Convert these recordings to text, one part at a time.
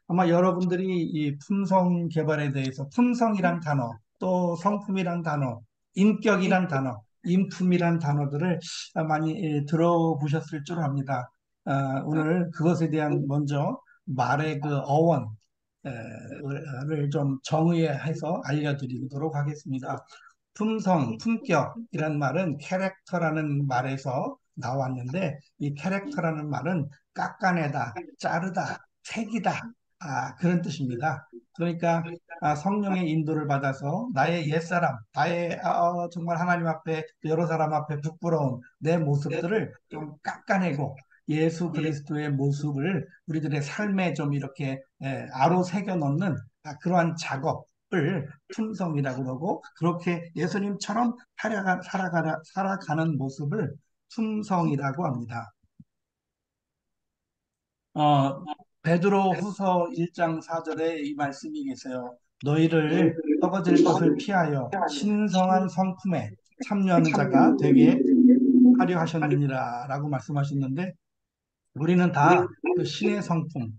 아마 여러분들이 이 품성 개발에 대해서 품성이란 단어, 또 성품이란 단어, 인격이란 단어, 인품이란 단어들을 많이 들어보셨을 줄 압니다. 오늘 그것에 대한 먼저 말의 그 어원, 를 좀 정의해서 알려드리도록 하겠습니다. 품성, 품격이란 말은 캐릭터라는 말에서 나왔는데 이 캐릭터라는 말은 깎아내다, 자르다, 새기다 그런 뜻입니다. 그러니까 성령의 인도를 받아서 나의 옛사람, 나의 정말 하나님 앞에 여러 사람 앞에 부끄러운 내 모습들을 좀 깎아내고 예수 그리스도의 모습을 우리들의 삶에 좀 이렇게 아로 새겨 넣는 그러한 작업을 품성이라고 그러고 그렇게 예수님처럼 살아가는 모습을 품성이라고 합니다. 어, 베드로 후서 1장 4절에 이 말씀이 계세요. 너희를 썩어질 것을 피하여 신성한 성품에 참여하는 자가 되게 하려 하셨느니라 라고 말씀하셨는데 우리는 다 그 신의 성품,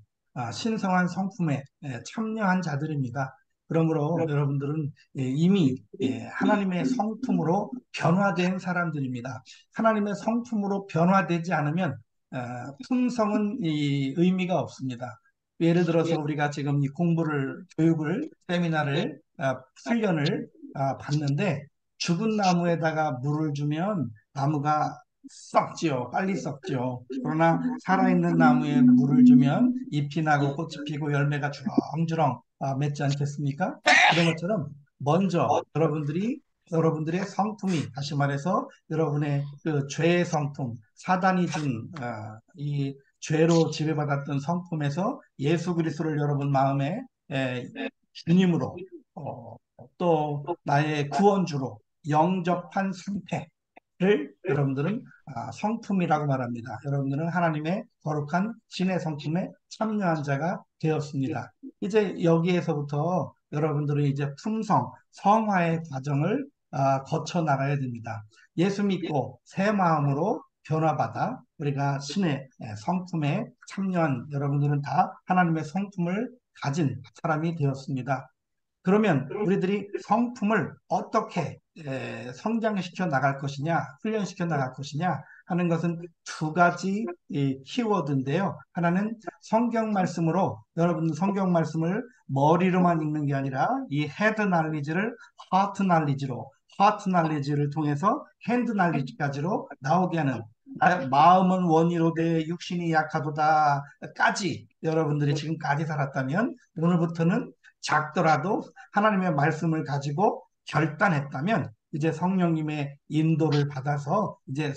신성한 성품에 참여한 자들입니다. 그러므로 여러분들은 이미 하나님의 성품으로 변화된 사람들입니다. 하나님의 성품으로 변화되지 않으면 품성은 의미가 없습니다. 예를 들어서 우리가 지금 이 교육을, 세미나를, 훈련을 받는데 죽은 나무에다가 물을 주면 나무가 썩지요. 빨리 썩지요. 그러나 살아있는 나무에 물을 주면 잎이 나고 꽃이 피고 열매가 주렁주렁 맺지 않겠습니까? 그런 것처럼 먼저 여러분들의 성품이 다시 말해서 여러분의 그 죄의 성품, 사단이 준 이 죄로 지배받았던 성품에서 예수 그리스도를 여러분 마음에 에, 주님으로 어, 또 나의 구원주로 영접한 상태를 여러분들은 성품이라고 말합니다. 여러분들은 하나님의 거룩한 신의 성품에 참여한 자가 되었습니다. 이제 여기에서부터 여러분들은 이제 품성, 성화의 과정을 거쳐 나가야 됩니다. 예수 믿고 새 마음으로 변화받아 우리가 신의 성품에 참여한 여러분들은 다 하나님의 성품을 가진 사람이 되었습니다. 그러면 우리들이 성품을 어떻게 성장시켜 나갈 것이냐, 훈련시켜 나갈 것이냐 하는 것은 두 가지 키워드인데요. 하나는 성경 말씀으로 여러분 성경 말씀을 머리로만 읽는 게 아니라 이 헤드 날리지를 하트 날리지를 통해서 핸드 날리지까지로 나오게 하는 마음은 원이로되 육신이 약하도다까지 여러분들이 지금까지 살았다면 오늘부터는 작더라도 하나님의 말씀을 가지고 결단했다면 이제 성령님의 인도를 받아서 이제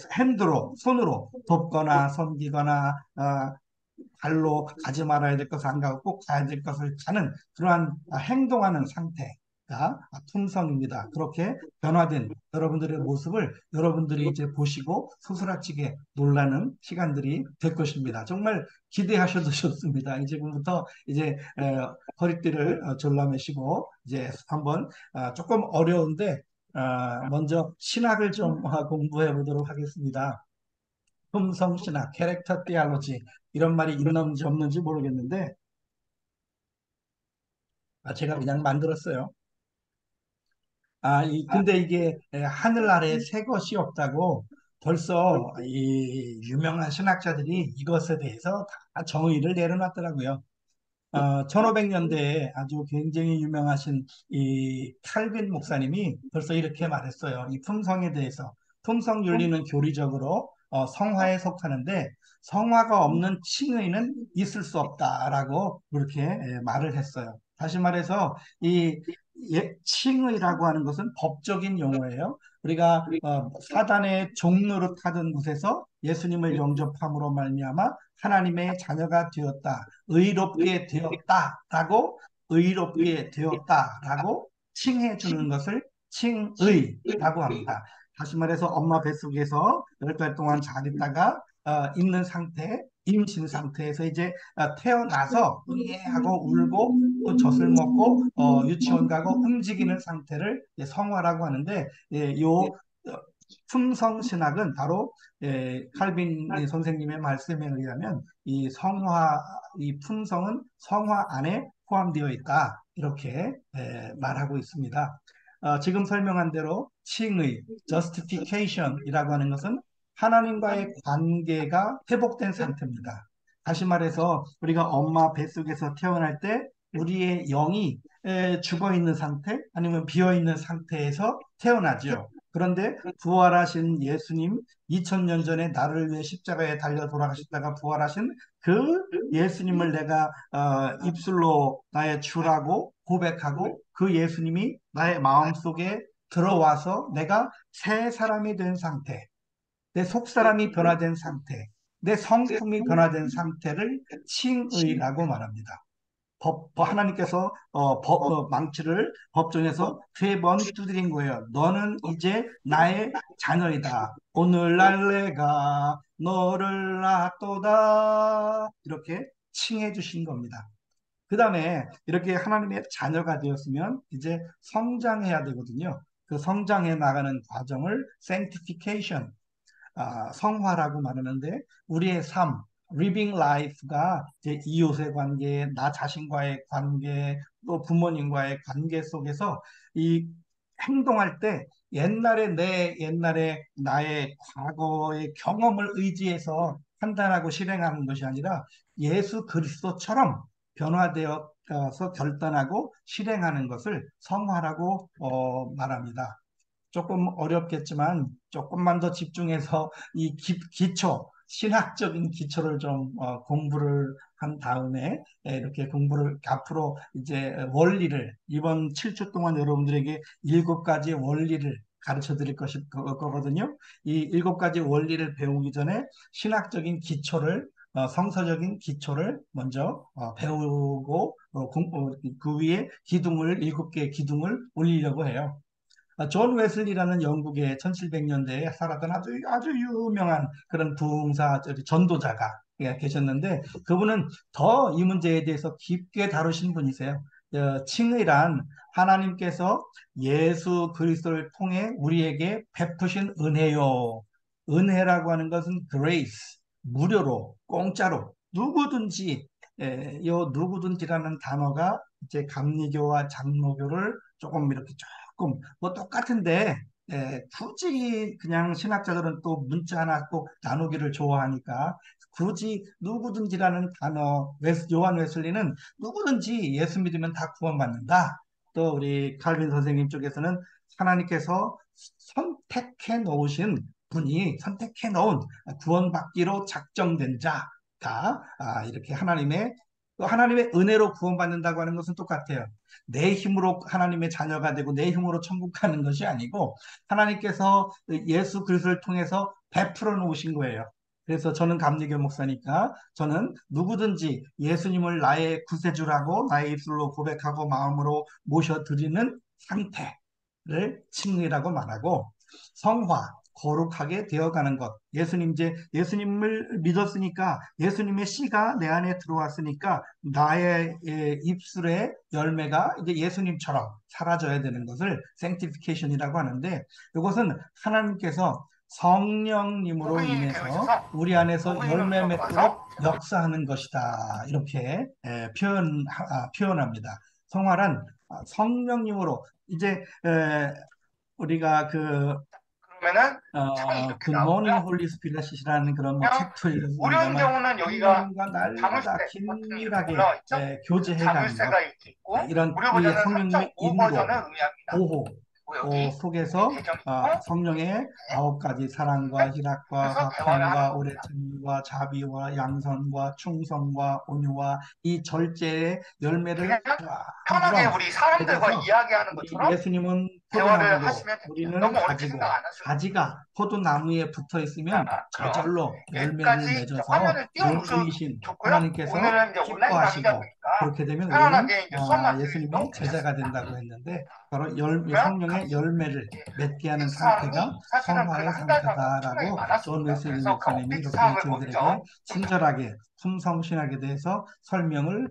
손으로 돕거나 섬기거나 발로 가지 말아야 될 것을 안 가고 꼭 가야 될 것을 가는 그러한 행동하는 상태가 품성입니다. 그렇게 변화된 여러분들의 모습을 여러분들이 이제 보시고 소스라치게 놀라는 시간들이 될 것입니다. 정말 기대하셔도 좋습니다. 이제부터 이제 허리띠를 졸라매시고 이제 한번 조금 어려운데 먼저 신학을 좀 공부해 보도록 하겠습니다. 품성신학, 캐릭터 티알로지 이런 말이 있는지 없는지 모르겠는데 제가 그냥 만들었어요. 근데 이게 하늘 아래 새 것이 없다고 벌써 이 유명한 신학자들이 이것에 대해서 다 정의를 내려놨더라고요. 1500년대에 아주 굉장히 유명하신 이 칼빈 목사님이 벌써 이렇게 말했어요. 이 품성에 대해서. 품성 윤리는 교리적으로 성화에 속하는데 성화가 없는 칭의는 있을 수 없다라고 그렇게 말을 했어요. 다시 말해서 이 칭의라고 하는 것은 법적인 용어예요. 우리가 사단의 종로로 타던 곳에서 예수님을 영접함으로 말미암아 하나님의 자녀가 되었다. 의롭게 되었다라고 칭해 주는 것을 칭의라고 합니다. 다시 말해서 엄마 뱃속에서 10달 동안 잘 있다가 있는 상태, 임신 상태에서 이제 태어나서 예 하고 울고 또 젖을 먹고 유치원 가고 움직이는 상태를 성화라고 하는데 요 품성 신학은 바로 칼빈 선생님의 말씀에 의하면 이 품성은 성화 안에 포함되어 있다. 이렇게 말하고 있습니다. 지금 설명한 대로 칭의, justification이라고 하는 것은 하나님과의 관계가 회복된 상태입니다. 다시 말해서 우리가 엄마 뱃속에서 태어날 때 우리의 영이 죽어 있는 상태 아니면 비어 있는 상태에서 태어나죠. 그런데 부활하신 예수님 2000년 전에 나를 위해 십자가에 달려 돌아가셨다가 부활하신 그 예수님을 내가 입술로 나의 주라고 고백하고 그 예수님이 나의 마음속에 들어와서 내가 새 사람이 된 상태, 내 속사람이 변화된 상태, 내 성품이 변화된 상태를 칭의라고 말합니다. 하나님께서 망치를 법정에서 3번 두드린 거예요. 너는 이제 나의 자녀이다. 오늘날 내가 너를 낳았도다. 이렇게 칭해 주신 겁니다. 그 다음에 이렇게 하나님의 자녀가 되었으면 이제 성장해야 되거든요. 그 성장해 나가는 과정을 sanctification, 성화라고 말하는데 우리의 삶, living life가 이제 이웃의 관계, 나 자신과의 관계, 또 부모님과의 관계 속에서 이 행동할 때 옛날에 나의 과거의 경험을 의지해서 판단하고 실행하는 것이 아니라 예수 그리스도처럼 변화되어서 결단하고 실행하는 것을 성화라고 말합니다. 조금 어렵겠지만 조금만 더 집중해서 이 기초, 신학적인 기초를 좀 공부를 한 다음에 이렇게 공부를 앞으로 이제 원리를 이번 7주 동안 여러분들에게 7가지 원리를 가르쳐 드릴 거거든요. 이 7가지 원리를 배우기 전에 신학적인 기초를 성서적인 기초를 먼저 배우고 그 위에 기둥을 7개의 기둥을 올리려고 해요. 존 웨슬리라는 영국의 1700년대에 살았던 아주 유명한 그런 부흥사 전도자가 계셨는데 그분은 더 이 문제에 대해서 깊게 다루신 분이세요. 칭의란 하나님께서 예수 그리스도를 통해 우리에게 베푸신 은혜요. 은혜라고 하는 것은 grace, 무료로, 공짜로, 누구든지, 요 누구든지라는 단어가 이제 감리교와 장로교를 조금 이렇게 조금 뭐 똑같은데 굳이 그냥 신학자들은 또 문자 하나 꼭 나누기를 좋아하니까 굳이 누구든지라는 단어 요한 웨슬리는 누구든지 예수 믿으면 다 구원받는다. 또 우리 칼빈 선생님 쪽에서는 하나님께서 선택해 놓으신 분이 선택해 놓은 구원받기로 작정된 자가 이렇게 하나님의 은혜로 구원받는다고 하는 것은 똑같아요. 내 힘으로 하나님의 자녀가 되고 내 힘으로 천국 가는 것이 아니고 하나님께서 예수 그리스도를 통해서 베풀어 놓으신 거예요. 그래서 저는 감리교 목사니까 저는 누구든지 예수님을 나의 구세주라고 나의 입술로 고백하고 마음으로 모셔드리는 상태를 칭의라고 말하고 성화, 거룩하게 되어가는 것. 예수님을 믿었으니까 예수님의 씨가 내 안에 들어왔으니까 나의 입술의 열매가 이제 예수님처럼 사라져야 되는 것을 sanctification이라고 하는데 이것은 하나님께서 성령님으로 인해서 우리 안에서 열매 맺도록 역사하는 것이다. 이렇게 표현합니다. 성화란 성령님으로 이제 우리가 그러면은 창이 이렇게 굿모닝 나오고요. 홀리 스피릿이라는 그런 뭐 그냥 책도 어려운 읽었습니다만 경우는 여기가 성령님과 날마다 자물쇠 버튼이 이렇게 긴밀하게 올라와 있죠. 교제해가는 것 자물쇠가 이렇게 있고 이런 무료 이 버전은 성령님의 3.5 인도, 버전을 의미합니다. 보호 그리고 여기 속에서 계정이 있고 성령의 네. 9가지 사랑과 희락과 그래서 대화를 하는 화평과 오래 겁니다. 참음과 자비와 양선과 충성과 온유와 이 절제의 열매를 그냥 쫙 편하게 물어 우리 사람들과 맺어서 이야기하는 이 것처럼 예수님은 대화를 포도나무고 하시면 됩니다. 우리는 너무 어렵게 생각 가지고 안 하셔도 돼요. 가지가 포도나무에 붙어 있으면 자, 그럼 저절로 열매를 여기까지 이제 맺어서 화면을 몸부이신 띄워놓으셨고요. 하나님께서 오늘은 이제 온라인 강의다 기뻐하시고 보니까 그렇게 되면 우리는 편안하게 이제 수업만 예수님의 들으셔도 제자가 괜찮습니다. 된다고 했는데 바로 그러면 성령의 열매를 맺게 하는 업데이트 상태가 사항이 사실은 그래도 성화의 한 달 전에 엄청나게 상태다라고 존 많았습니다. 웨슬리 그래서 그 목사님이 업데이트 이렇게 사항을 저희들에게 먼저 좀 친절하게 품성신학에 대해서 설명을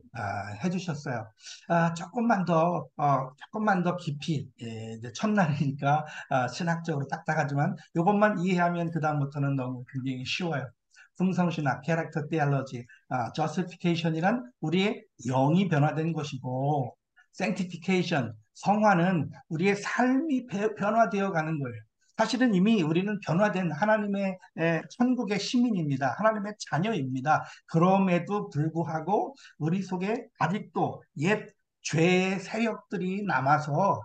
해주셨어요. 조금만 더 깊이, 이제 첫날이니까 신학적으로 딱딱하지만 이것만 이해하면 그다음부터는 너무 굉장히 쉬워요. 품성신학, 캐릭터 테올로지, 저스티피케이션이란 우리의 영이 변화된 것이고, sanctification, 성화는 우리의 삶이 변화되어 가는 거예요. 사실은 이미 우리는 변화된 하나님의 천국의 시민입니다. 하나님의 자녀입니다. 그럼에도 불구하고 우리 속에 아직도 옛 죄의 세력들이 남아서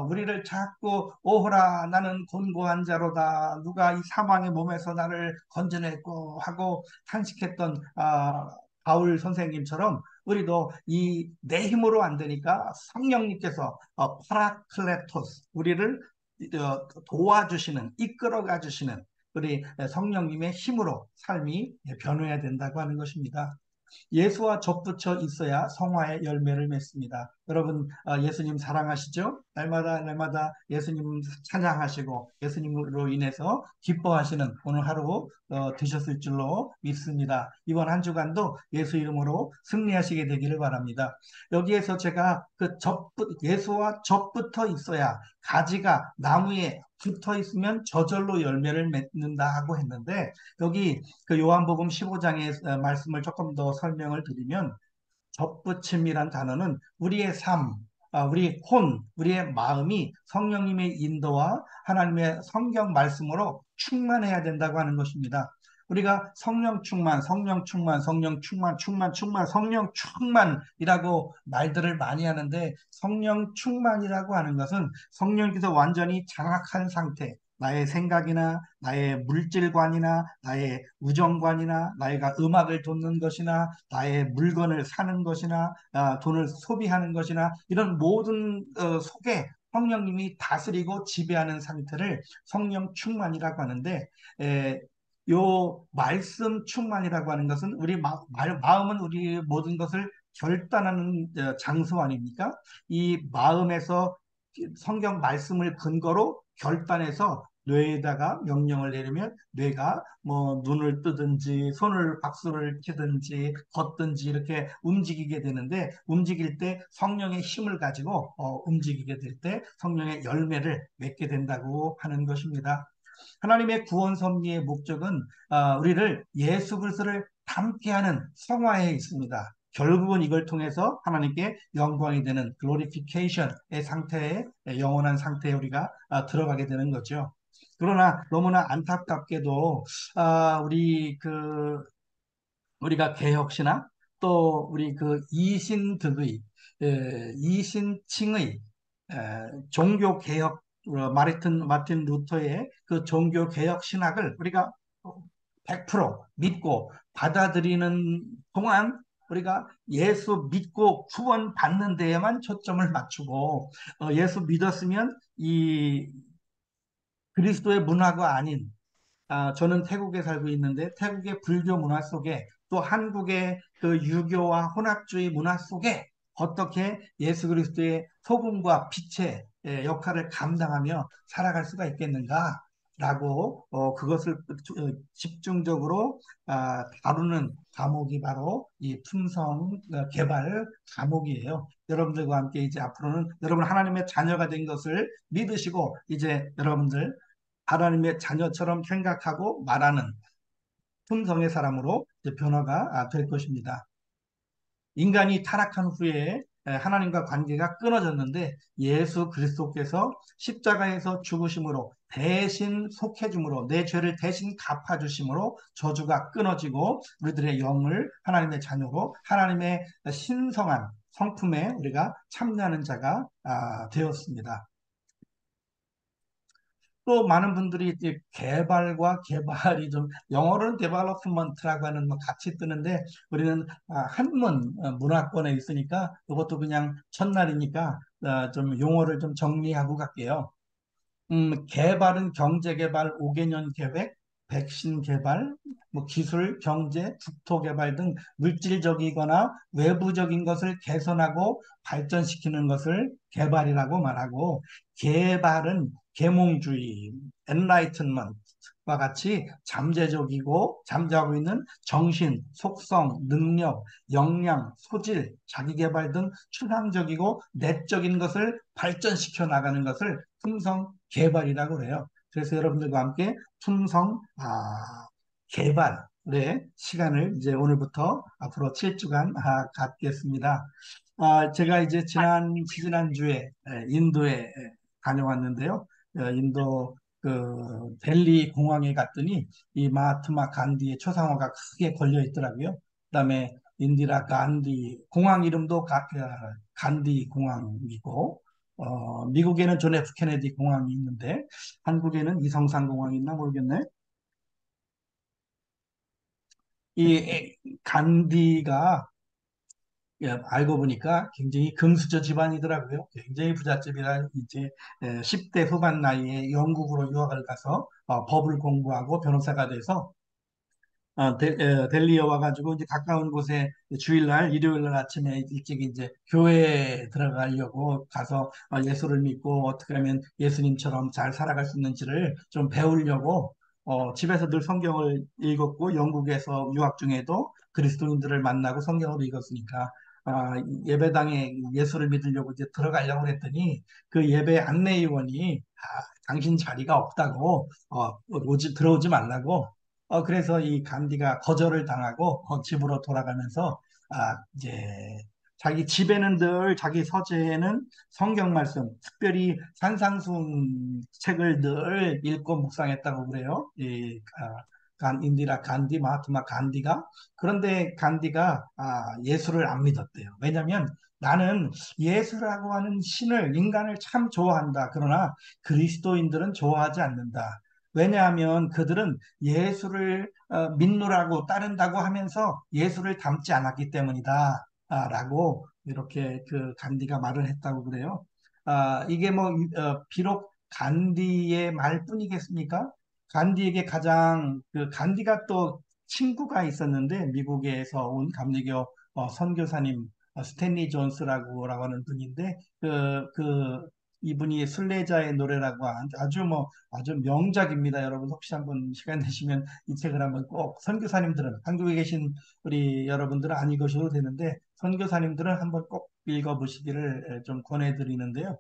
우리를 자꾸 오호라 나는 곤고한 자로다 누가 이 사망의 몸에서 나를 건져냈고 하고 탄식했던 바울 선생님처럼 우리도 이 내 힘으로 안 되니까 성령님께서 파라클레토스 우리를 도와주시는 이끌어가 주시는 우리 성령님의 힘으로 삶이 변해야 된다고 하는 것입니다. 예수와 접붙여 있어야 성화의 열매를 맺습니다. 여러분 예수님 사랑하시죠? 날마다 예수님 찬양하시고 예수님으로 인해서 기뻐하시는 오늘 하루 되셨을 줄로 믿습니다. 이번 한 주간도 예수 이름으로 승리하시게 되기를 바랍니다. 여기에서 제가 예수와 접붙어 있어야 가지가 나무에 붙어 있으면 저절로 열매를 맺는다 하고 했는데 여기 그 요한복음 15장의 말씀을 조금 더 설명을 드리면 접붙임이란 단어는 우리의 삶, 우리의 마음이 성령님의 인도와 하나님의 성경 말씀으로 충만해야 된다고 하는 것입니다. 우리가 성령 충만, 성령 충만, 성령 충만, 성령 충만이라고 말들을 많이 하는데 성령 충만이라고 하는 것은 성령께서 완전히 장악한 상태, 나의 생각이나 나의 물질관이나 나의 우정관이나 나이가 음악을 돕는 것이나 나의 물건을 사는 것이나 돈을 소비하는 것이나 이런 모든 속에 성령님이 다스리고 지배하는 상태를 성령 충만이라고 하는데 요 말씀 충만이라고 하는 것은 우리 마음은 우리 모든 것을 결단하는 장소 아닙니까? 이 마음에서 성경 말씀을 근거로 결단해서 뇌에다가 명령을 내리면 뇌가 뭐 눈을 뜨든지 손을 박수를 치든지 걷든지 이렇게 움직이게 되는데 움직일 때 성령의 힘을 가지고 움직이게 될 때 성령의 열매를 맺게 된다고 하는 것입니다. 하나님의 구원 섭리의 목적은 우리를 예수 그리스도를 닮게 하는 성화에 있습니다. 결국은 이걸 통해서 하나님께 영광이 되는 글로리피케이션의 상태에 영원한 상태에 우리가 들어가게 되는 거죠. 그러나 너무나 안타깝게도 우리가 개혁신학 또 우리 그 이신칭의 종교 개혁 마틴 루터의 그 종교 개혁 신학을 우리가 100% 믿고 받아들이는 동안 우리가 예수 믿고 구원 받는 데에만 초점을 맞추고 예수 믿었으면 이 그리스도의 문화가 아닌 저는 태국에 살고 있는데 태국의 불교 문화 속에 또 한국의 그 유교와 혼합주의 문화 속에 어떻게 예수 그리스도의 소금과 빛의 역할을 감당하며 살아갈 수가 있겠는가라고 그것을 집중적으로 다루는 과목이 바로 이 품성 개발 과목이에요. 여러분들과 함께 이제 앞으로는 여러분 하나님의 자녀가 된 것을 믿으시고 이제 여러분들 하나님의 자녀처럼 생각하고 말하는 품성의 사람으로 이제 변화가 될 것입니다. 인간이 타락한 후에 하나님과 관계가 끊어졌는데 예수 그리스도께서 십자가에서 죽으심으로 대신 속해줌으로 내 죄를 대신 갚아주심으로 저주가 끊어지고 우리들의 영을 하나님의 자녀로 하나님의 신성한 성품에 우리가 참여하는 자가 되었습니다. 또 많은 분들이 이제 개발과 개발이 좀 영어로는 데벨롭먼트라고 하는 뭐 같이 뜨는데 우리는 한문 문화권에 있으니까 이것도 그냥 첫날이니까 좀 용어를 좀 정리하고 갈게요. 개발은 경제 개발, 5개년 계획, 백신 개발, 뭐 기술, 경제, 국토 개발 등 물질적이거나 외부적인 것을 개선하고 발전시키는 것을 개발이라고 말하고 개발은 계몽주의, enlightenment, 같이 잠재적이고 잠재하고 있는 정신, 속성, 능력, 역량, 소질, 자기개발 등 추상적이고 내적인 것을 발전시켜 나가는 것을 품성 개발이라고 그래요. 그래서 여러분들과 함께 품성 개발의 시간을 이제 오늘부터 앞으로 7주간 갖겠습니다. 제가 이제 지난주에 인도에 다녀왔는데요. 인도 그 델리 공항에 갔더니 이 마하트마 간디의 초상화가 크게 걸려 있더라고요. 그다음에 인디라 간디 공항 이름도 간디 공항이고 미국에는 존 F 케네디 공항이 있는데 한국에는 이성산 공항이 있나 모르겠네. 이 간디가 알고 보니까 굉장히 금수저 집안이더라고요. 굉장히 부잣집이라 이제 10대 후반 나이에 영국으로 유학을 가서 법을 공부하고 변호사가 돼서 델리에 와가지고 이제 가까운 곳에 주일날, 일요일날 아침에 일찍 이제 교회에 들어가려고 가서 예수를 믿고 어떻게 하면 예수님처럼 잘 살아갈 수 있는지를 좀 배우려고 집에서 늘 성경을 읽었고 영국에서 유학 중에도 그리스도인들을 만나고 성경을 읽었으니까 예배당에 예수를 믿으려고 이제 들어가려고 그랬더니 그 예배 안내위원이 당신 자리가 없다고 들어오지 말라고 그래서 이 간디가 거절을 당하고 집으로 돌아가면서 이제 자기 집에는 늘 자기 서재에는 성경 말씀, 특별히 산상수훈 책을 늘 읽고 묵상했다고 그래요. 인디라 간디, 마하트마 간디가. 그런데 간디가 예수를 안 믿었대요. 왜냐하면 나는 예수라고 하는 신을, 인간을 참 좋아한다. 그러나 그리스도인들은 좋아하지 않는다. 왜냐하면 그들은 예수를 믿노라고 따른다고 하면서 예수를 닮지 않았기 때문이다. 라고 이렇게 그 간디가 말을 했다고 그래요. 이게 뭐 비록 간디의 말뿐이겠습니까? 간디에게 가장 그 간디가 또 친구가 있었는데 미국에서 온 감리교 선교사님 스탠리 존스라고 하는 분인데 이분이 순례자의 노래라고 아주 아주 명작입니다. 여러분 혹시 한번 시간 되시면 이 책을 한번 꼭 선교사님들은 한국에 계신 우리 여러분들은 안 읽으셔도 되는데 선교사님들은 한번 꼭 읽어보시기를 좀 권해드리는데요.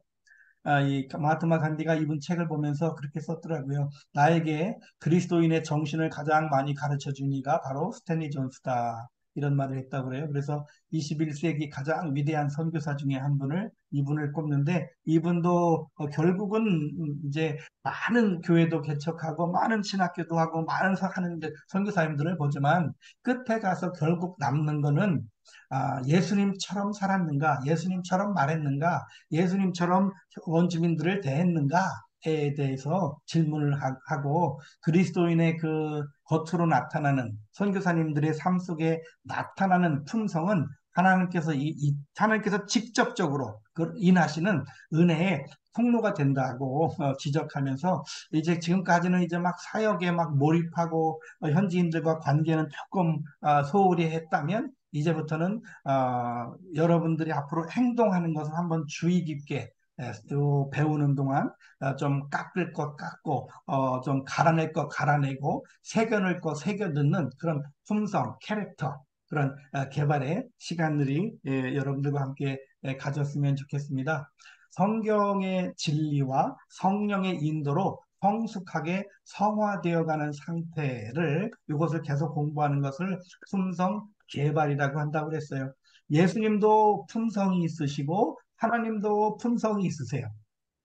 이 마하트마 간디가 이분 책을 보면서 그렇게 썼더라고요. 나에게 그리스도인의 정신을 가장 많이 가르쳐 준 이가 바로 스탠리 존스다. 이런 말을 했다고 그래요. 그래서 21세기 가장 위대한 선교사 중에 한 분을 이분을 꼽는데 이분도 결국은 이제 많은 교회도 개척하고 많은 신학교도 하고 많은 하는 선교사님들을 보지만 끝에 가서 결국 남는 거는 예수님처럼 살았는가, 예수님처럼 말했는가, 예수님처럼 원주민들을 대했는가에 대해서 질문을 하고 그리스도인의 그 겉으로 나타나는 선교사님들의 삶 속에 나타나는 품성은 하나님께서 직접적으로 인하시는 은혜의 통로가 된다고 지적하면서 이제 지금까지는 이제 막 사역에 막 몰입하고 현지인들과 관계는 조금 소홀히 했다면 이제부터는 여러분들이 앞으로 행동하는 것을 한번 주의 깊게 또 배우는 동안 좀 깎을 것 깎고 좀 갈아낼 것 갈아내고 새겨낼 것 새겨 넣는 그런 품성, 캐릭터 그런 개발의 시간들이 여러분들과 함께 가졌으면 좋겠습니다. 성경의 진리와 성령의 인도로 성숙하게 성화되어가는 상태를 이것을 계속 공부하는 것을 품성 개발이라고 한다고 그랬어요. 예수님도 품성이 있으시고 하나님도 품성이 있으세요.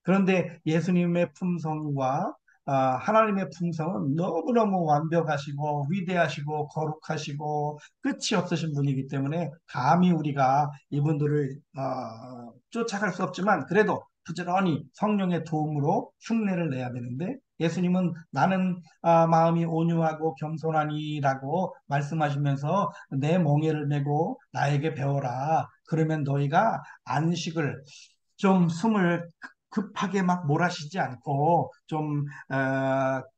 그런데 예수님의 품성과 하나님의 품성은 너무너무 완벽하시고 위대하시고 거룩하시고 끝이 없으신 분이기 때문에 감히 우리가 이분들을 쫓아갈 수 없지만 그래도 부지런히 성령의 도움으로 흉내를 내야 되는데 예수님은 나는 마음이 온유하고 겸손하니라고 말씀하시면서 내 멍에를 메고 나에게 배워라. 그러면 너희가 안식을 좀 숨을 급하게 막 몰아쉬지 않고 좀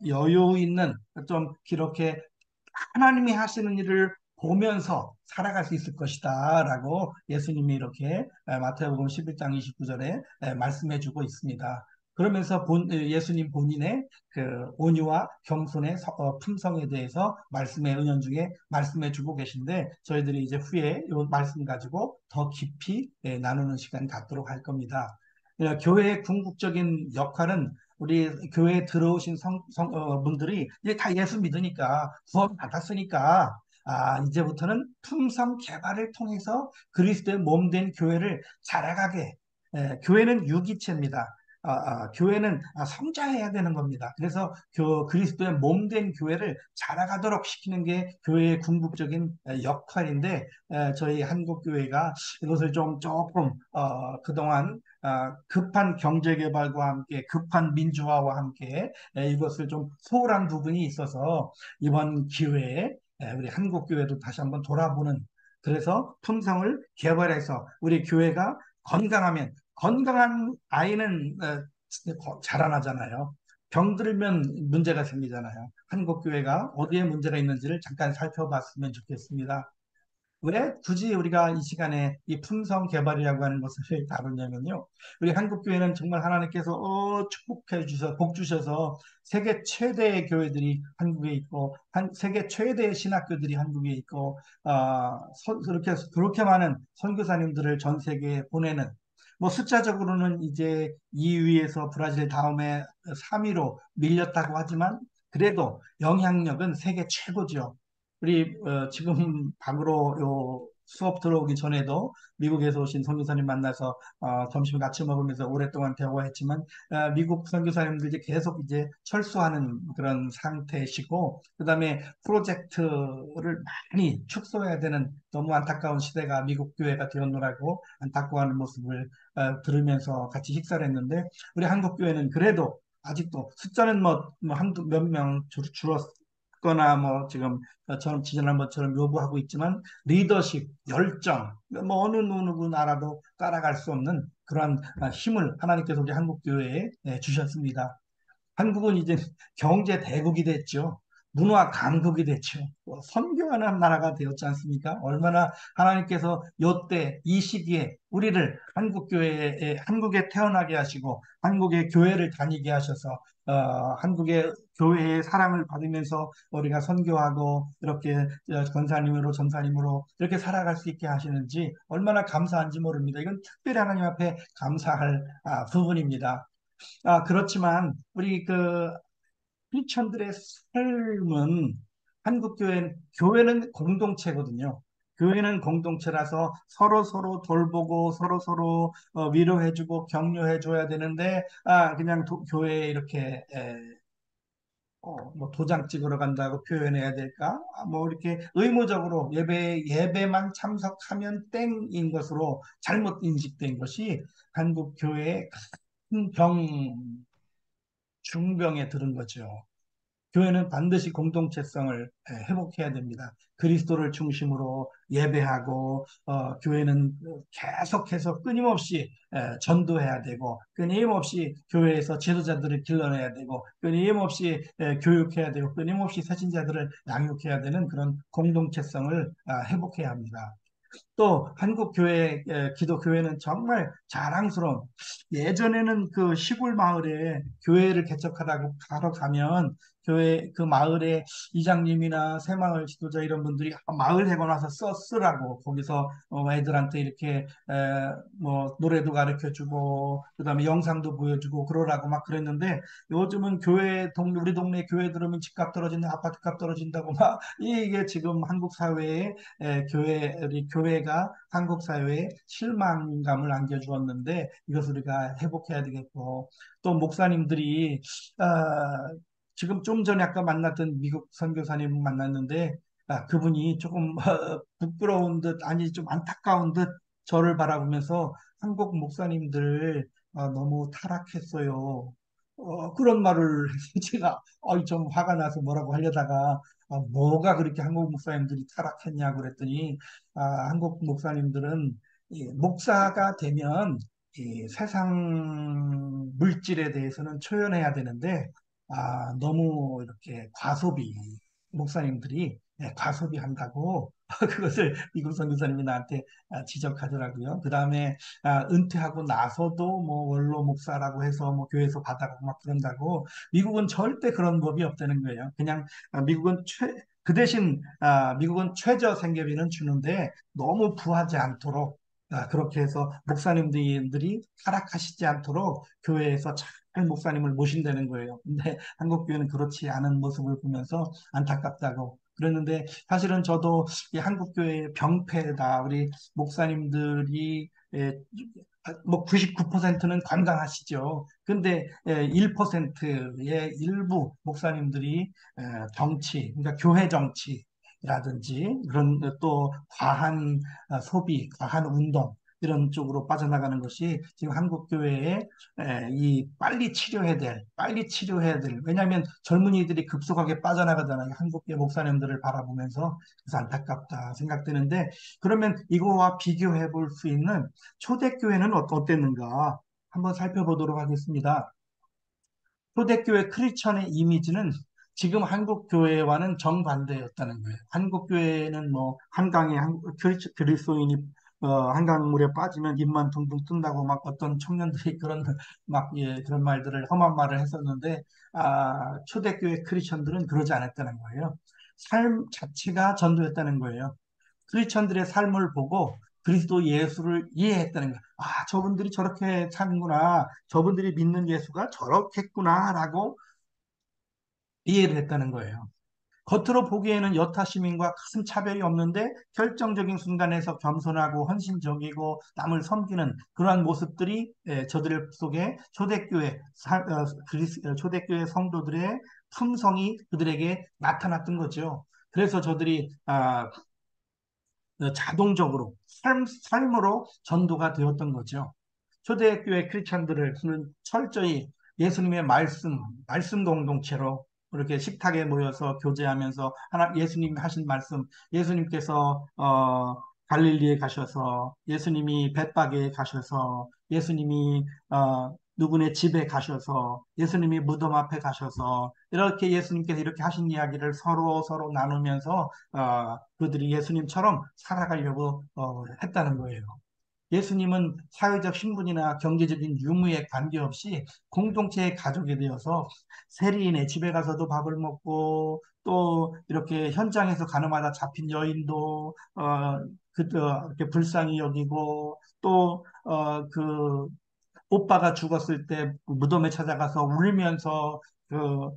여유 있는 좀 이렇게 하나님이 하시는 일을 보면서 살아갈 수 있을 것이다 라고 예수님이 이렇게 마태복음 11장 29절에 말씀해 주고 있습니다. 그러면서 예수님 본인의 그 온유와 겸손의 품성에 대해서 말씀의 은연중에 말씀해 주고 계신데 저희들이 이제 후에 이 말씀 가지고 더 깊이 나누는 시간 갖도록 할 겁니다. 교회의 궁극적인 역할은 우리 교회에 들어오신 분들이 이제 다 예수 믿으니까 구원 받았으니까 이제부터는 품성 개발을 통해서 그리스도의 몸된 교회를 자라가게 교회는 유기체입니다. 교회는 성장해야 되는 겁니다. 그래서 그리스도의 몸된 교회를 자라가도록 시키는 게 교회의 궁극적인 역할인데 저희 한국교회가 이것을 좀 조금 그동안 급한 경제개발과 함께 급한 민주화와 함께 이것을 좀 소홀한 부분이 있어서 이번 기회에 우리 한국교회도 다시 한번 돌아보는 그래서 품성을 개발해서 우리 교회가 건강하면 건강한 아이는 자라나잖아요. 병들면 문제가 생기잖아요. 한국교회가 어디에 문제가 있는지를 잠깐 살펴봤으면 좋겠습니다. 왜 굳이 우리가 이 시간에 이 품성 개발이라고 하는 것을 다루냐면요. 우리 한국교회는 정말 하나님께서 축복해 주셔서 복 주셔서 세계 최대의 교회들이 한국에 있고 세계 최대의 신학교들이 한국에 있고 그렇게 많은 선교사님들을 전 세계에 보내는 뭐 숫자적으로는 이제 2위에서 브라질 다음에 3위로 밀렸다고 하지만 그래도 영향력은 세계 최고죠. 우리 지금 방으로 요 수업 들어오기 전에도 미국에서 오신 선교사님 만나서 점심 같이 먹으면서 오랫동안 대화했지만 미국 선교사님들이 계속 이제 철수하는 그런 상태시고 그다음에 프로젝트를 많이 축소해야 되는 너무 안타까운 시대가 미국 교회가 되었노라고 안타까워하는 모습을 들으면서 같이 식사를 했는데 우리 한국 교회는 그래도 아직도 숫자는 뭐 한두 몇 명 줄었거나 뭐 지금 저는 지난번처럼 요구하고 있지만 리더십, 열정, 뭐 어느 누구 나라도 따라갈 수 없는 그러한 힘을 하나님께서 우리 한국 교회에 주셨습니다. 한국은 이제 경제 대국이 됐죠. 문화 강국이 됐죠. 선교하는 나라가 되었지 않습니까? 얼마나 하나님께서 요때 이 시기에 우리를 한국에 태어나게 하시고 한국의 교회를 다니게 하셔서 한국의 교회의 사랑을 받으면서 우리가 선교하고 이렇게 권사님으로 전사님으로 이렇게 살아갈 수 있게 하시는지 얼마나 감사한지 모릅니다. 이건 특별히 하나님 앞에 감사할 부분입니다. 그렇지만 우리 그 크리스천들의 삶은 교회는 공동체거든요. 교회는 공동체라서 서로 돌보고 서로 위로해주고 격려해줘야 되는데 그냥 교회에 이렇게 뭐 도장 찍으러 간다고 표현해야 될까? 뭐 이렇게 의무적으로 예배만 참석하면 땡인 것으로 잘못 인식된 것이 한국 교회의 큰 중병에 들은 거죠. 교회는 반드시 공동체성을 회복해야 됩니다. 그리스도를 중심으로 예배하고 교회는 계속해서 끊임없이 전도해야 되고 끊임없이 교회에서 지도자들을 길러내야 되고 끊임없이 교육해야 되고 끊임없이 세신자들을 양육해야 되는 그런 공동체성을 회복해야 합니다. 또 한국 기도 교회는 정말 자랑스러운 예전에는 그 시골 마을에 교회를 개척하다고 가러 가면 교회 그 마을에 이장님이나 새마을 지도자 이런 분들이 마을 회관 와서 쓰라고 거기서 애들한테 이렇게 뭐 노래도 가르쳐 주고 그다음에 영상도 보여주고 그러라고 막 그랬는데 요즘은 우리 동네 교회 들으면 집값 떨어진다 아파트값 떨어진다고 막 이게 지금 한국 사회에 우리 교회가 한국 사회에 실망감을 안겨주었는데 이것을 우리가 회복해야 되겠고 또 목사님들이 아, 지금 좀 전에 아까 만났던 미국 선교사님 만났는데 그분이 조금 부끄러운 듯 아니 좀 안타까운 듯 저를 바라보면서 한국 목사님들 너무 타락했어요. 그런 말을 해서 제가 좀 화가 나서 뭐라고 하려다가 뭐가 그렇게 한국 목사님들이 타락했냐고 그랬더니 한국 목사님들은 이 목사가 되면 이 세상 물질에 대해서는 초연해야 되는데 너무 이렇게 목사님들이 과소비한다고 그것을 미국 선교사님이 나한테 지적하더라고요. 그 다음에 은퇴하고 나서도 뭐 원로 목사라고 해서 뭐 교회에서 받아가고 막 그런다고. 미국은 절대 그런 법이 없다는 거예요. 그냥 미국은 그 대신 미국은 최저 생계비는 주는데 너무 부하지 않도록, 그렇게 해서 목사님들이 타락하시지 않도록 교회에서 잘 목사님을 모신다는 거예요. 근데 한국 교회는 그렇지 않은 모습을 보면서 안타깝다고 그랬는데, 사실은 저도 이 한국 교회의 병폐다. 우리 목사님들이 뭐 99%는 건강하시죠. 근데 1%의 일부 목사님들이 정치, 그러니까 교회 정치라든지 그런 또 과한 소비, 과한 운동 이런 쪽으로 빠져나가는 것이 지금 한국 교회에 이 빨리 치료해야 될. 왜냐하면 젊은이들이 급속하게 빠져나가잖아요. 한국의 목사님들을 바라보면서. 그래서 안타깝다 생각되는데, 그러면 이거와 비교해 볼 수 있는 초대교회는 어땠는가 한번 살펴보도록 하겠습니다. 초대교회 크리스천의 이미지는 지금 한국 교회와는 정반대였다는 거예요. 한국 교회는 뭐 한강에 그리스도인이 한강물에 빠지면 입만 둥둥 뜬다고 막 어떤 청년들이 그런 막 그런 말들을 험한 말을 했었는데, 초대교회 크리스천들은 그러지 않았다는 거예요. 삶 자체가 전도였다는 거예요. 크리스천들의 삶을 보고 그리스도 예수를 이해했다는 거예요. 저분들이 저렇게 사는구나. 저분들이 믿는 예수가 저렇겠구나라고 이해를 했다는 거예요. 겉으로 보기에는 여타 시민과 큰 차별이 없는데 결정적인 순간에서 겸손하고 헌신적이고 남을 섬기는 그러한 모습들이 저들 속에 초대교회 성도들의 품성이 그들에게 나타났던 거죠. 그래서 저들이 자동적으로 삶으로 전도가 되었던 거죠. 초대교회 크리스천들을 철저히 예수님의 말씀 공동체로 이렇게 식탁에 모여서 교제하면서 예수님이 하신 말씀, 예수님께서 갈릴리에 가셔서, 예수님이 벳바게에 가셔서, 예수님이 누구네 집에 가셔서, 예수님이 무덤 앞에 가셔서, 이렇게 예수님께서 이렇게 하신 이야기를 서로 서로 나누면서 그들이 예수님처럼 살아가려고 했다는 거예요. 예수님은 사회적 신분이나 경제적인 유무에 관계없이 공동체의 가족이 되어서 세리인의 집에 가서도 밥을 먹고, 또 이렇게 현장에서 가늠하다 잡힌 여인도 이렇게 불쌍히 여기고, 또 오빠가 죽었을 때 무덤에 찾아가서 울면서 그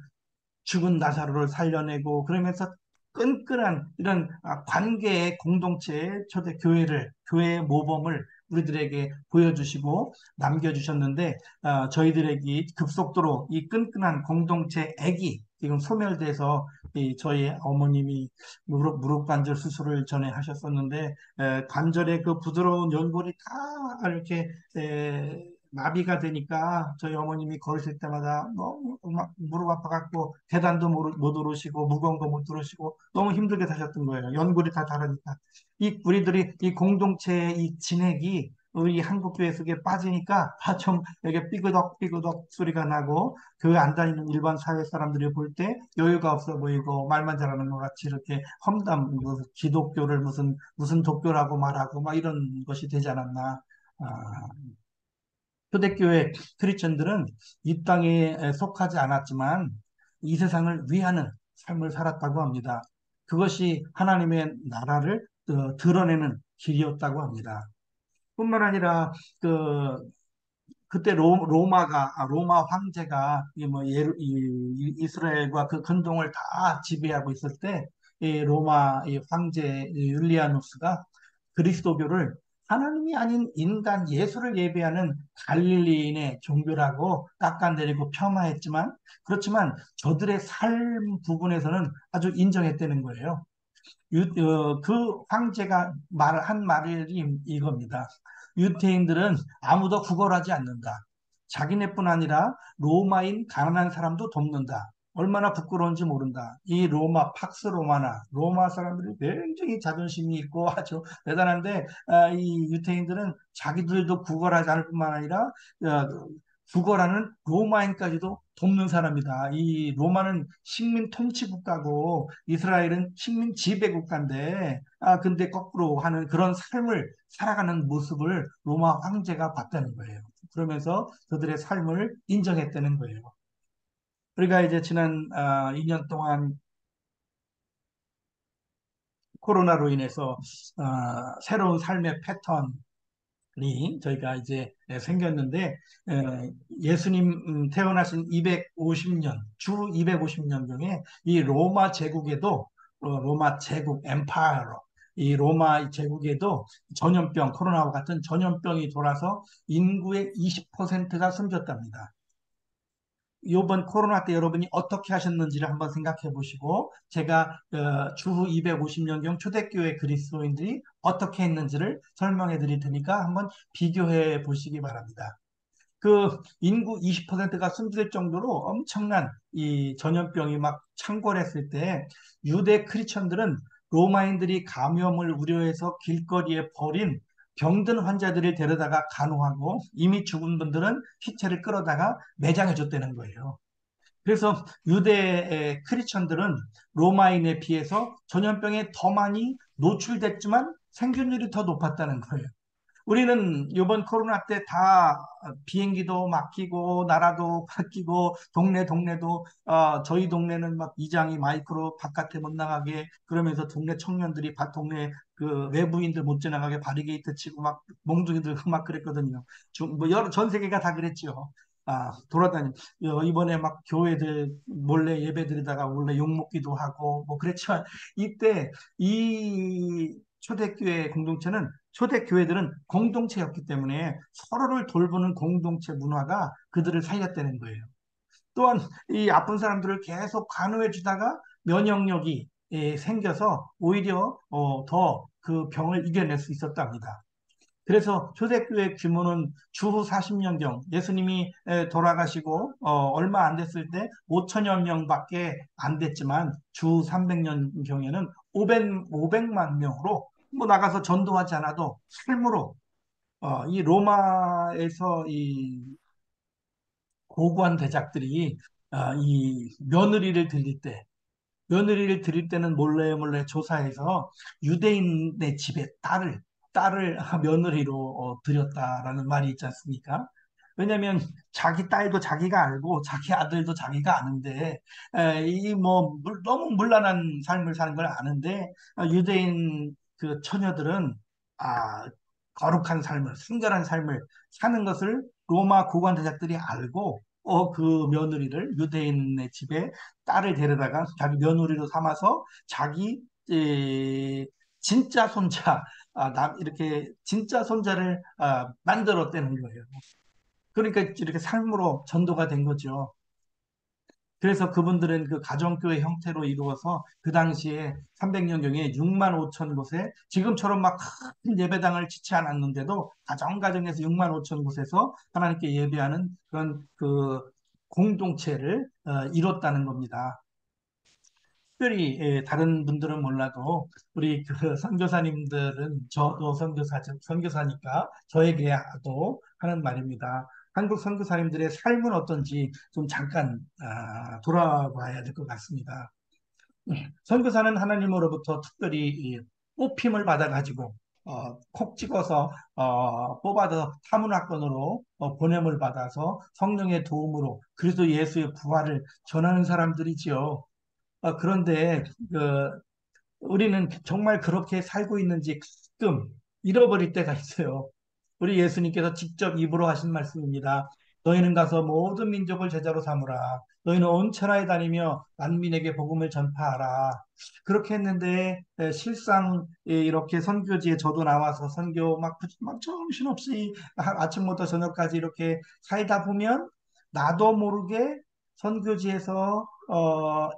죽은 나사로를 살려내고, 그러면서 끈끈한 이런 관계의 공동체의 초대 교회의 모범을 우리들에게 보여주시고 남겨주셨는데, 저희들에게 급속도로 이 끈끈한 공동체 액이 지금 소멸돼서 저희 어머님이 무릎 관절 수술을 전에 하셨었는데, 관절의 그 부드러운 연골이 다 이렇게 마비가 되니까 저희 어머님이 걸으실 때마다 너무 막 무릎 아파갖고 계단도 못 오르시고 무거운 거 못 들으시고 너무 힘들게 사셨던 거예요. 연골이 다 다르니까. 우리들이 이 공동체의 이 진액이 우리 한국교회 속에 빠지니까 좀 이렇게 삐그덕 소리가 나고, 교회 안 다니는 일반 사회 사람들이 볼 때 여유가 없어 보이고 말만 잘하는 것 같이 이렇게 기독교를 무슨 독교라고 말하고 막 이런 것이 되지 않았나. 아, 초대교회 크리스천들은 이 땅에 속하지 않았지만 이 세상을 위하는 삶을 살았다고 합니다. 그것이 하나님의 나라를 드러내는 길이었다고 합니다. 뿐만 아니라 그때 로마 황제가 이스라엘과 그 근동을 다 지배하고 있을 때, 이 로마 이 황제 율리아누스가 그리스도교를 하나님이 아닌 인간 예수를 예배하는 갈릴리인의 종교라고 깎아내리고 폄하했지만, 그렇지만 저들의 삶 부분에서는 아주 인정했다는 거예요. 그 황제가 한 말이 이겁니다. 유태인들은 아무도 구걸하지 않는다. 자기네뿐 아니라 로마인 가난한 사람도 돕는다. 얼마나 부끄러운지 모른다. 이 팍스 로마나 로마 사람들이 굉장히 자존심이 있고 아주 대단한데, 이 유태인들은 자기들도 구걸하지 않을 뿐만 아니라 죽어라는 로마인까지도 돕는 사람이다. 이 로마는 식민 통치 국가고 이스라엘은 식민 지배 국가인데, 근데 거꾸로 하는 그런 삶을 살아가는 모습을 로마 황제가 봤다는 거예요. 그러면서 그들의 삶을 인정했다는 거예요. 우리가 이제 지난 2년 동안 코로나로 인해서 새로운 삶의 패턴이 저희가 이제 생겼는데, 예수님 태어나신 250년, 주 250년 중에 이 로마 제국에도, 로마 제국 엠파이어, 이 로마 제국에도 전염병, 코로나와 같은 전염병이 돌아서 인구의 20%가 숨졌답니다. 이번 코로나 때 여러분이 어떻게 하셨는지를 한번 생각해 보시고, 제가 주후 250년경 초대교회 그리스도인들이 어떻게 했는지를 설명해 드릴 테니까 한번 비교해 보시기 바랍니다. 그 인구 20%가 숨질 정도로 엄청난 이 전염병이 막 창궐했을 때, 유대 크리스천들은 로마인들이 감염을 우려해서 길거리에 버린 병든 환자들을 데려다가 간호하고, 이미 죽은 분들은 시체를 끌어다가 매장해 줬다는 거예요. 그래서 유대 크리스천들은 로마인에 비해서 전염병에 더 많이 노출됐지만 생존율이 더 높았다는 거예요. 우리는 이번 코로나 때 다 비행기도 막히고 나라도 바뀌고 동네도 저희 동네는 막 이장이 마이크로 바깥에 못 나가게 그러면서 동네 청년들이 동네 그 외부인들 못 지나가게 바리게이트 치고 막 몽둥이 들고 막 그랬거든요. 뭐 여러 전 세계가 다 그랬죠. 돌아다니 이번에 막 교회들 몰래 예배 드리다가 몰래 욕 먹기도 하고 뭐 그랬지만, 이때 이 초대교회 공동체는 초대교회들은 공동체였기 때문에 서로를 돌보는 공동체 문화가 그들을 살렸다는 거예요. 또한 이 아픈 사람들을 계속 간호해 주다가 면역력이 생겨서 오히려 더 그 병을 이겨낼 수 있었답니다. 그래서 초대교회 규모는 주후 40년경 예수님이 돌아가시고 얼마 안 됐을 때 5천여 명밖에 안 됐지만, 주 300년경에는 500만 명으로, 뭐 나가서 전도하지 않아도 삶으로 이 로마에서 이 고고한 대작들이 이 며느리를 드릴 때는 몰래 몰래 조사해서 유대인의 집에 딸을 며느리로 드렸다라는 말이 있지 않습니까? 왜냐하면 자기 딸도 자기가 알고 자기 아들도 자기가 아는데, 이 뭐 너무 문란한 삶을 사는 걸 아는데, 유대인 그 처녀들은 아, 거룩한 삶을, 순결한 삶을 사는 것을 로마 고관 대작들이 알고 그 며느리를 유대인의 집에 딸을 데려다가 자기 며느리로 삼아서 자기 진짜 손자, 이렇게 진짜 손자를 만들었다는 거예요. 그러니까 이렇게 삶으로 전도가 된 거죠. 그래서 그분들은 그 가정교회 형태로 이루어서 그 당시에 300년경에 6만 5천 곳에, 지금처럼 막 큰 예배당을 짓지 않았는데도 가정가정에서 6만 5천 곳에서 하나님께 예배하는 그런 그 공동체를 이뤘다는 겁니다. 특별히 다른 분들은 몰라도 우리 그 선교사님들은, 저도 선교사니까 저에게도 하는 말입니다. 한국 선교사님들의 삶은 어떤지 좀 잠깐 돌아봐야 될 것 같습니다. 선교사는 하나님으로부터 특별히 이 뽑힘을 받아가지고 콕 찍어서 뽑아서 타문화권으로 보냄을 받아서 성령의 도움으로 그리스도 예수의 부활을 전하는 사람들이지요. 그런데 우리는 정말 그렇게 살고 있는지 가끔 잃어버릴 때가 있어요. 우리 예수님께서 직접 입으로 하신 말씀입니다. 너희는 가서 모든 민족을 제자로 삼으라. 너희는 온 천하에 다니며 만민에게 복음을 전파하라. 그렇게 했는데 실상 이렇게 선교지에 저도 나와서 선교 막 정신없이 아침부터 저녁까지 이렇게 살다 보면 나도 모르게 선교지에서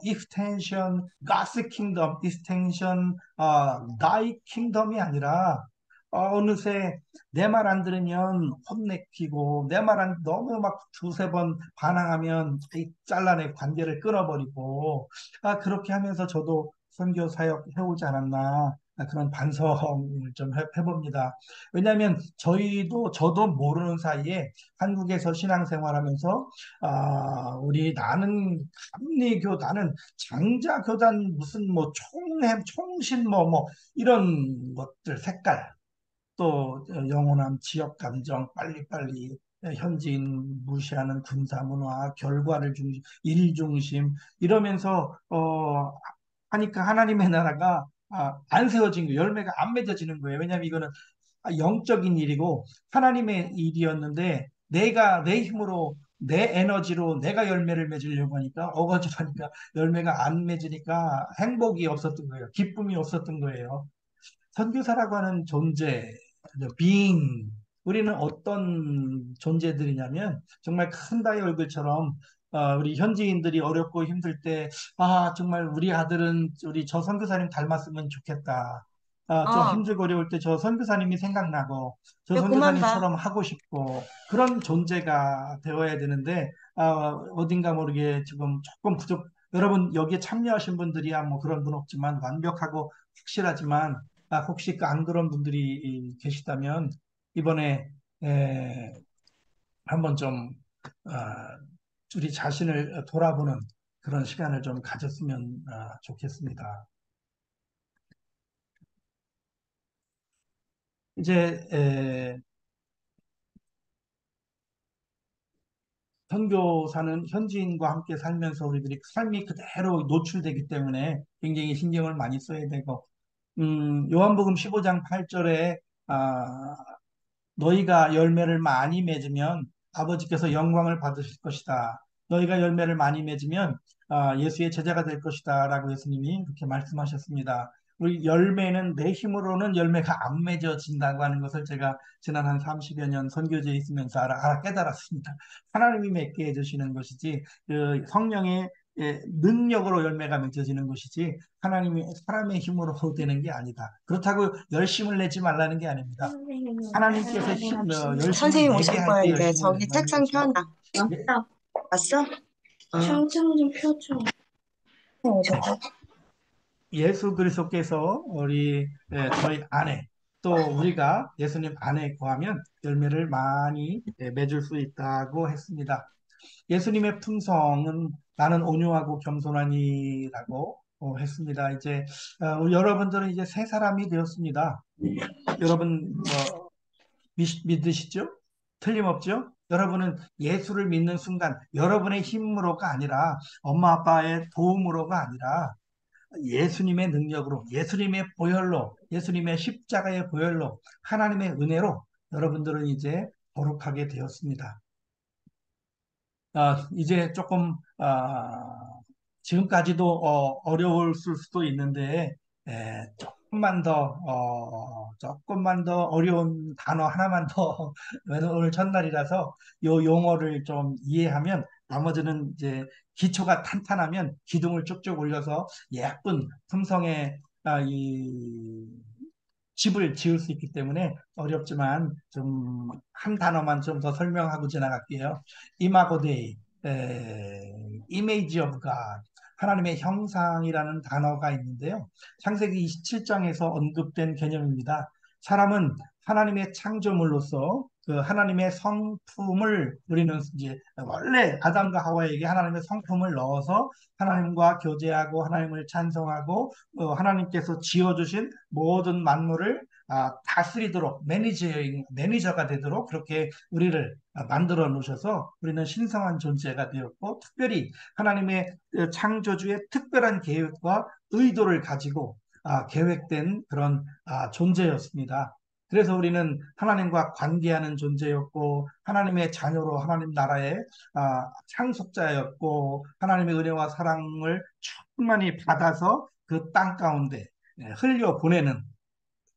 extension God's kingdom, extension thy kingdom이 아니라 어느새 내 말 안 들으면 혼내키고, 내 말 안 너무 막 두세 번 반항하면 잘라내 관계를 끊어버리고, 그렇게 하면서 저도 선교 사역 해오지 않았나 그런 반성을 좀 해봅니다. 왜냐하면 저도 모르는 사이에 한국에서 신앙생활하면서 우리 나는 감리교단은 장자교단 무슨 뭐 총회 총신 뭐 이런 것들 색깔 또 영혼함, 지역 감정, 빨리빨리 현지인 무시하는 군사 문화, 결과를 중심, 일 중심 이러면서 하니까 하나님의 나라가 안 세워진 거예요. 열매가 안 맺어지는 거예요. 왜냐하면 이거는 영적인 일이고 하나님의 일이었는데 내가 내 힘으로 내 에너지로 내가 열매를 맺으려고 하니까 어거지로 하니까 열매가 안 맺으니까 행복이 없었던 거예요. 기쁨이 없었던 거예요. 선교사라고 하는 존재, being, 우리는 어떤 존재들이냐면 정말 큰 바위 얼굴처럼 우리 현지인들이 어렵고 힘들 때, 정말 우리 아들은 우리 저 선교사님 닮았으면 좋겠다. 좀 어, 힘들고 어려울 때 저 선교사님이 생각나고 저 이제 그만 봐. 선교사님처럼 하고 싶고 그런 존재가 되어야 되는데 어딘가 모르게 지금 조금 부족. 여러분 여기에 참여하신 분들이야 뭐 그런 분 없지만 완벽하고 확실하지만 혹시 안 그런 분들이 계시다면 이번에 에, 한번 좀 아, 우리 자신을 돌아보는 그런 시간을 좀 가졌으면 좋겠습니다. 이제 선교사는 현지인과 함께 살면서 우리들이 삶이 그대로 노출되기 때문에 굉장히 신경을 많이 써야 되고 요한복음 15장 8절에 너희가 열매를 많이 맺으면 아버지께서 영광을 받으실 것이다. 너희가 열매를 많이 맺으면 예수의 제자가 될 것이다. 라고 예수님이 그렇게 말씀하셨습니다. 우리 열매는 내 힘으로는 열매가 안 맺어진다고 하는 것을 제가 지난 한 30여 년 선교지에 있으면서 깨달았습니다. 하나님이 맺게 해주시는 것이지 그 성령의 능력으로 열매가 맺어지는 것이지 하나님이 사람의 힘으로 되는 게 아니다. 그렇다고 열심을 내지 말라는 게 아닙니다. 하나님께서 열심을 선생님 내게 오실 할 거야, 때 이제. 열심을 저기 낸다는 책상 것이요. 펴놔. 예? 맞다. 왔어? 평생 좀 펴줘. 오셨어? 예수 그리스도께서 저희 안에 또 우리가 예수님 안에 거하면 열매를 많이 맺을 수 있다고 했습니다. 예수님의 품성은 나는 온유하고 겸손하니라고 했습니다. 이제 우리 여러분들은 이제 새 사람이 되었습니다. 여러분 믿으시죠? 틀림없죠? 여러분은 예수를 믿는 순간 여러분의 힘으로가 아니라 엄마 아빠의 도움으로가 아니라 예수님의 능력으로 예수님의 보혈로 예수님의 십자가의 보혈로 하나님의 은혜로 여러분들은 이제 거룩하게 되었습니다. 이제 조금 지금까지도 어려울 수도 있는데 조금만 더 어려운 단어 하나만 더 오늘 첫날이라서 요 용어를 좀 이해하면 나머지는 이제 기초가 탄탄하면 기둥을 쭉쭉 올려서 예쁜 품성의 이 집을 지을 수 있기 때문에 어렵지만 좀 한 단어만 좀 더 설명하고 지나갈게요. 이마고 데이, 이미지 오브 갓, 하나님의 형상이라는 단어가 있는데요. 창세기 27장에서 언급된 개념입니다. 사람은 하나님의 창조물로서 그 하나님의 성품을 우리는 이제 원래 아담과 하와에게 하나님의 성품을 넣어서 하나님과 교제하고 하나님을 찬송하고 하나님께서 지어주신 모든 만물을 다스리도록 매니저가 되도록 그렇게 우리를 만들어 놓으셔서 우리는 신성한 존재가 되었고 특별히 하나님의 창조주의 특별한 계획과 의도를 가지고 계획된 그런 존재였습니다. 그래서 우리는 하나님과 관계하는 존재였고 하나님의 자녀로 하나님 나라의 상속자였고 하나님의 은혜와 사랑을 충만히 받아서 그 땅 가운데 흘려 보내는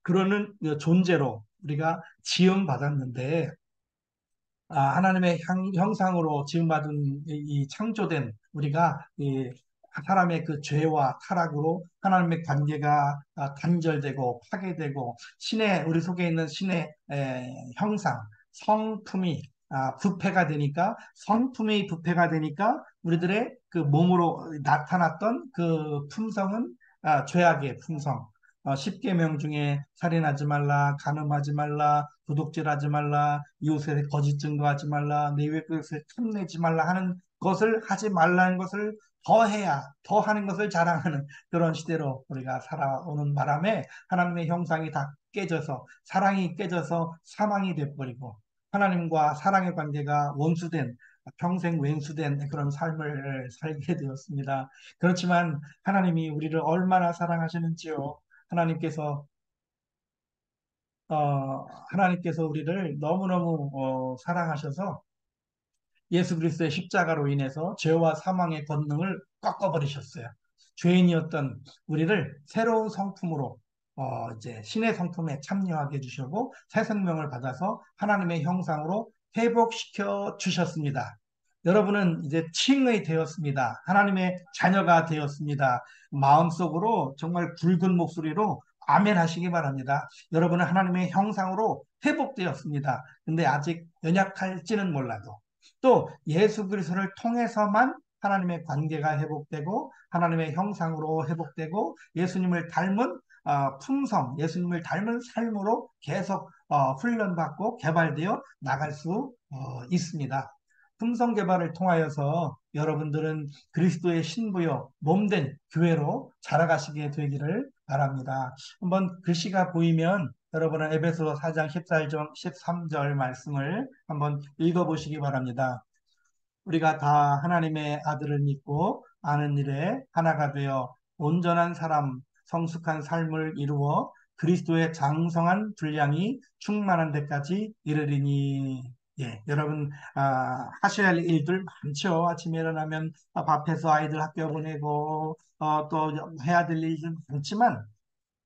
그러는 존재로 우리가 지음받았는데 하나님의 형상으로 지음받은 이 창조된 우리가 이 사람의 그 죄와 타락으로 하나님의 관계가 단절되고 파괴되고 우리 속에 있는 신의 형상, 성품이 부패가 되니까 우리들의 그 몸으로 나타났던 그 품성은 죄악의 품성, 십계명 중에 살인하지 말라, 간음하지 말라, 도둑질하지 말라, 이웃에 거짓 증거하지 말라, 내 외국에서 탐내지 말라 하는 것을 하지 말라는 것을 더해야 더 하는 것을 자랑하는 그런 시대로 우리가 살아오는 바람에 하나님의 형상이 다 깨져서 사랑이 깨져서 사망이 돼버리고 하나님과 사랑의 관계가 원수된 평생 왼수된 그런 삶을 살게 되었습니다. 그렇지만 하나님이 우리를 얼마나 사랑하시는지요. 하나님께서 하나님께서 우리를 너무너무 사랑하셔서 예수 그리스도의 십자가로 인해서 죄와 사망의 권능을 꺾어버리셨어요. 죄인이었던 우리를 새로운 성품으로 이제 신의 성품에 참여하게 해주시고 새 생명을 받아서 하나님의 형상으로 회복시켜 주셨습니다. 여러분은 이제 칭의 되었습니다. 하나님의 자녀가 되었습니다. 마음속으로 정말 굵은 목소리로 아멘 하시기 바랍니다. 여러분은 하나님의 형상으로 회복되었습니다. 근데 아직 연약할지는 몰라도 또 예수 그리스도를 통해서만 하나님의 관계가 회복되고 하나님의 형상으로 회복되고 예수님을 닮은 품성, 예수님을 닮은 삶으로 계속 훈련받고 개발되어 나갈 수 있습니다. 품성 개발을 통하여서 여러분들은 그리스도의 신부요 몸된 교회로 자라가시게 되기를 바랍니다. 한번 글씨가 보이면 여러분은 에베소 4장 14절, 13절 말씀을 한번 읽어보시기 바랍니다. 우리가 다 하나님의 아들을 믿고 아는 일에 하나가 되어 온전한 사람, 성숙한 삶을 이루어 그리스도의 장성한 분량이 충만한 데까지 이르리니. 예, 여러분 하셔야 할 일들 많죠. 아침에 일어나면 밥해서 아이들 학교 보내고 또 해야 될 일들 많지만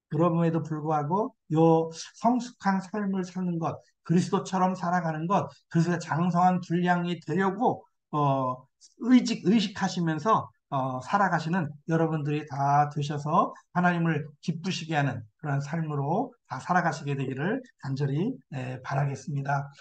그럼에도 불구하고 요 성숙한 삶을 사는 것, 그리스도처럼 살아가는 것, 그리스도의 장성한 분량이 되려고 의식하시면서 살아가시는 여러분들이 다 되셔서 하나님을 기쁘시게 하는 그런 삶으로 다 살아가시게 되기를 간절히 바라겠습니다.